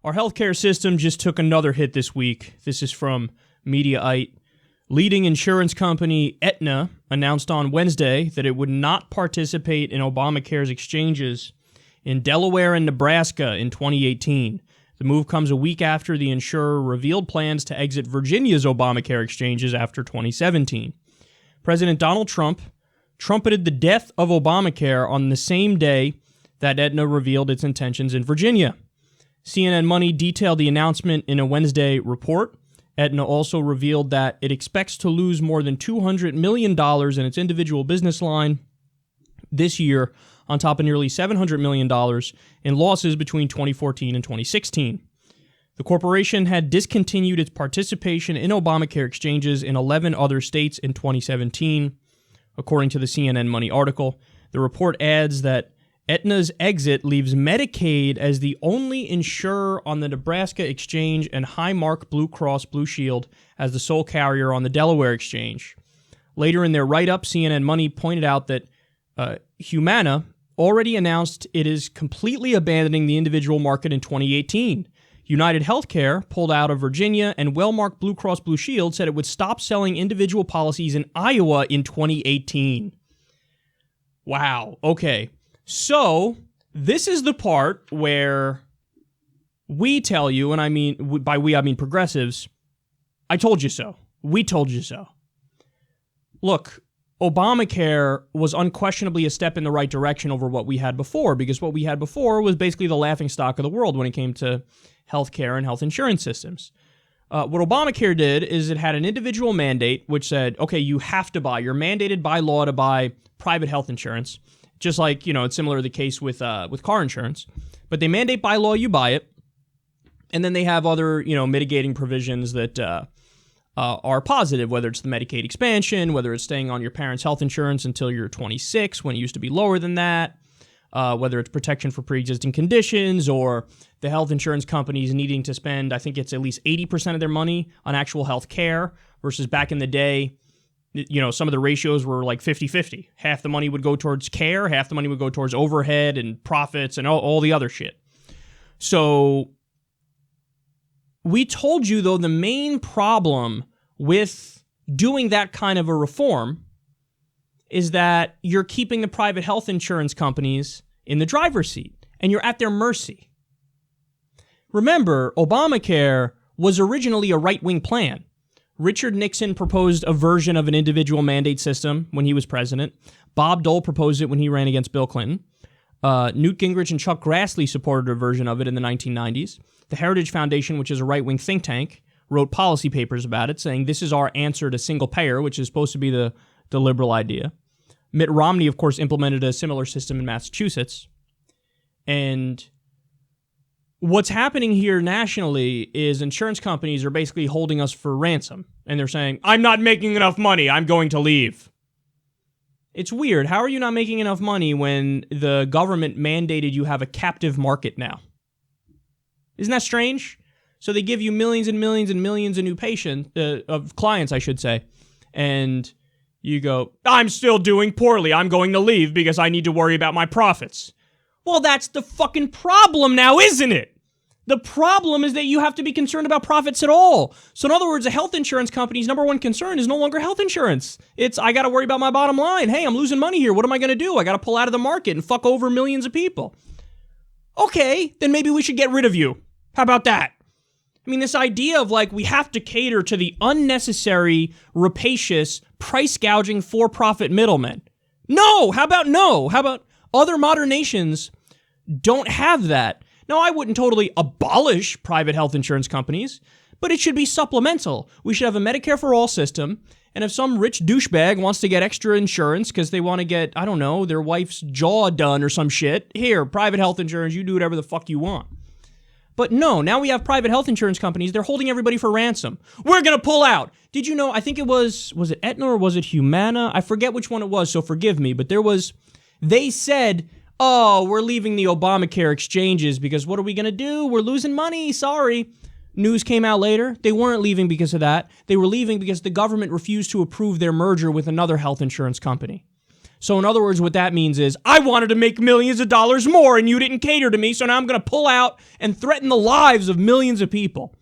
Our healthcare system just took another hit this week. This is from Mediaite. Leading insurance company Aetna announced on Wednesday that it would not participate in Obamacare's exchanges in Delaware and Nebraska in 2018. The move comes a week after the insurer revealed plans to exit Virginia's Obamacare exchanges after 2017. President Donald Trump trumpeted the death of Obamacare on the same day that Aetna revealed its intentions in Virginia. CNN Money detailed the announcement in a Wednesday report. Aetna also revealed that it expects to lose more than $200 million in its individual business line this year, on top of nearly $700 million in losses between 2014 and 2016. The corporation had discontinued its participation in Obamacare exchanges in 11 other states in 2017, according to the CNN Money article. The report adds that Aetna's exit leaves Medicaid as the only insurer on the Nebraska exchange and Highmark Blue Cross Blue Shield as the sole carrier on the Delaware exchange. Later in their write-up, CNN Money pointed out that Humana already announced it is completely abandoning the individual market in 2018. United Healthcare pulled out of Virginia, and Wellmark Blue Cross Blue Shield said it would stop selling individual policies in Iowa in 2018. Wow. Okay. So, this is the part where we tell you, and I mean, by we, I mean progressives, I told you so. We told you so. Look, Obamacare was unquestionably a step in the right direction over what we had before, because what we had before was basically the laughingstock of the world when it came to healthcare and health insurance systems. What Obamacare did is it had an individual mandate which said, okay, you have to buy, you're mandated by law to buy private health insurance. Just like, it's similar to the case with car insurance. But they mandate by law you buy it. And then they have other, mitigating provisions that are positive, whether it's the Medicaid expansion, whether it's staying on your parents' health insurance until you're 26 when it used to be lower than that, whether it's protection for pre-existing conditions, or the health insurance companies needing to spend, I think it's at least 80% of their money on actual health care, versus back in the day, some of the ratios were like 50-50. Half the money would go towards care, half the money would go towards overhead and profits and all the other shit. So we told you, though, the main problem with doing that kind of a reform is that you're keeping the private health insurance companies in the driver's seat, and you're at their mercy. Remember, Obamacare was originally a right-wing plan. Richard Nixon proposed a version of an individual mandate system when he was president. Bob Dole proposed it when he ran against Bill Clinton. Newt Gingrich and Chuck Grassley supported a version of it in the 1990s. The Heritage Foundation, which is a right-wing think tank, wrote policy papers about it, saying this is our answer to single payer, which is supposed to be the liberal idea. Mitt Romney, of course, implemented a similar system in Massachusetts. And what's happening here nationally is insurance companies are basically holding us for ransom. And they're saying, I'm not making enough money, I'm going to leave. It's weird. How are you not making enough money when the government mandated you have a captive market now? Isn't that strange? So they give you millions and millions and millions of new of clients, I should say. And you go, I'm still doing poorly. I'm going to leave because I need to worry about my profits. Well, that's the fucking problem now, isn't it? The problem is that you have to be concerned about profits at all. So in other words, a health insurance company's number one concern is no longer health insurance. It's, I got to worry about my bottom line. Hey, I'm losing money here. What am I going to do? I got to pull out of the market and fuck over millions of people. Okay, then maybe we should get rid of you. How about that? I mean, this idea of like we have to cater to the unnecessary, rapacious, price gouging for-profit middlemen. No! How about other modern nations don't have that? Now, I wouldn't totally abolish private health insurance companies, but it should be supplemental. We should have a Medicare for all system, and if some rich douchebag wants to get extra insurance because they want to get, I don't know, their wife's jaw done or some shit, here, private health insurance, you do whatever the fuck you want. But no, now we have private health insurance companies, they're holding everybody for ransom. We're going to pull out. Did you know, I think it was it Aetna or was it Humana? I forget which one it was, so forgive me, but they said, oh, we're leaving the Obamacare exchanges because what are we going to do? We're losing money, sorry. News came out later. They weren't leaving because of that. They were leaving because the government refused to approve their merger with another health insurance company. So in other words, what that means is, I wanted to make millions of dollars more and you didn't cater to me, so now I'm going to pull out and threaten the lives of millions of people.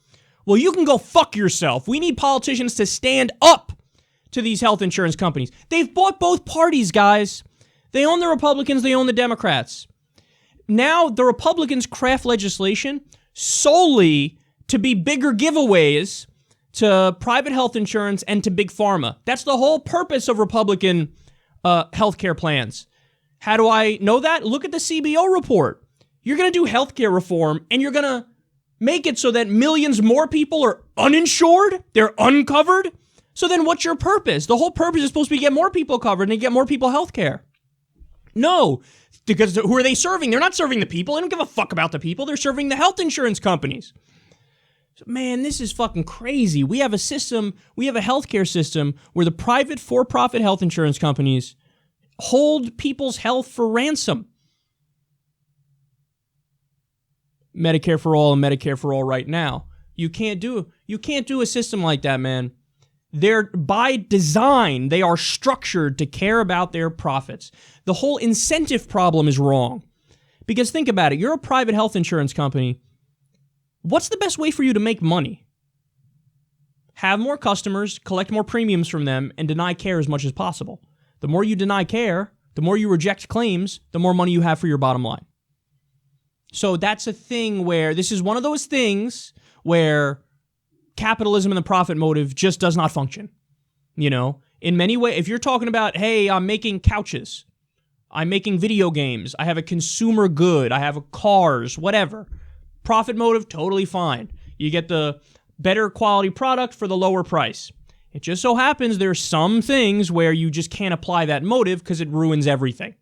Well, you can go fuck yourself. We need politicians to stand up to these health insurance companies. They've bought both parties, guys. They own the Republicans, they own the Democrats. Now the Republicans craft legislation solely to be bigger giveaways to private health insurance and to big pharma. That's the whole purpose of Republican healthcare plans. How do I know that? Look at the CBO report. You're going to do healthcare reform and you're going to make it so that millions more people are uninsured, they're uncovered. So then what's your purpose? The whole purpose is supposed to be get more people covered and get more people healthcare. No, because who are they serving? They're not serving the people. They don't give a fuck about the people. They're serving the health insurance companies. So, man, this is fucking crazy. We have a system, we have a healthcare system where the private for-profit health insurance companies hold people's health for ransom. Medicare for all and Medicare for all right now. You can't do a system like that, man. They're by design, they are structured to care about their profits. The whole incentive problem is wrong. Because think about it, you're a private health insurance company. What's the best way for you to make money? Have more customers, collect more premiums from them, and deny care as much as possible. The more you deny care, the more you reject claims, the more money you have for your bottom line. So that's a thing where, this is one of those things where capitalism and the profit motive just does not function. You know, in many ways, if you're talking about, hey, I'm making couches, I'm making video games, I have a consumer good, I have cars, whatever. Profit motive, totally fine. You get the better quality product for the lower price. It just so happens there's some things where you just can't apply that motive because it ruins everything.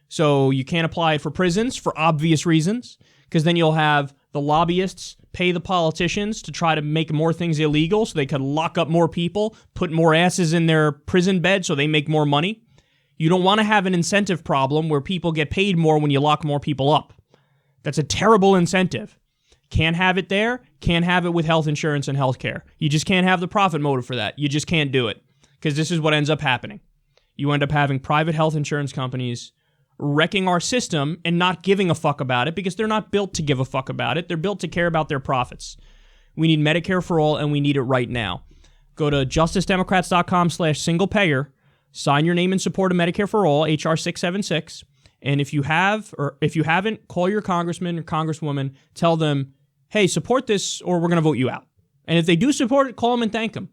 So you can't apply it for prisons for obvious reasons, because then you'll have the lobbyists pay the politicians to try to make more things illegal so they could lock up more people, put more asses in their prison bed so they make more money. You don't want to have an incentive problem where people get paid more when you lock more people up. That's a terrible incentive. Can't have it there, can't have it with health insurance and healthcare. You just can't have the profit motive for that. You just can't do it, because this is what ends up happening. You end up having private health insurance companies wrecking our system and not giving a fuck about it because they're not built to give a fuck about it. They're built to care about their profits. We need Medicare for all, and we need it right now. Go to justicedemocrats.com/single payer, sign your name in support of Medicare for all, HR 676, and if you have, or if you haven't, call your congressman or congresswoman, tell them, hey, support this or we're going to vote you out. And if they do support it, call them and thank them,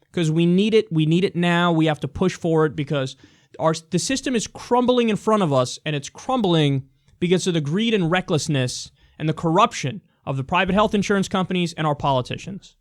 because we need it. We need it now. We have to push for it because the system is crumbling in front of us, and it's crumbling because of the greed and recklessness and the corruption of the private health insurance companies and our politicians.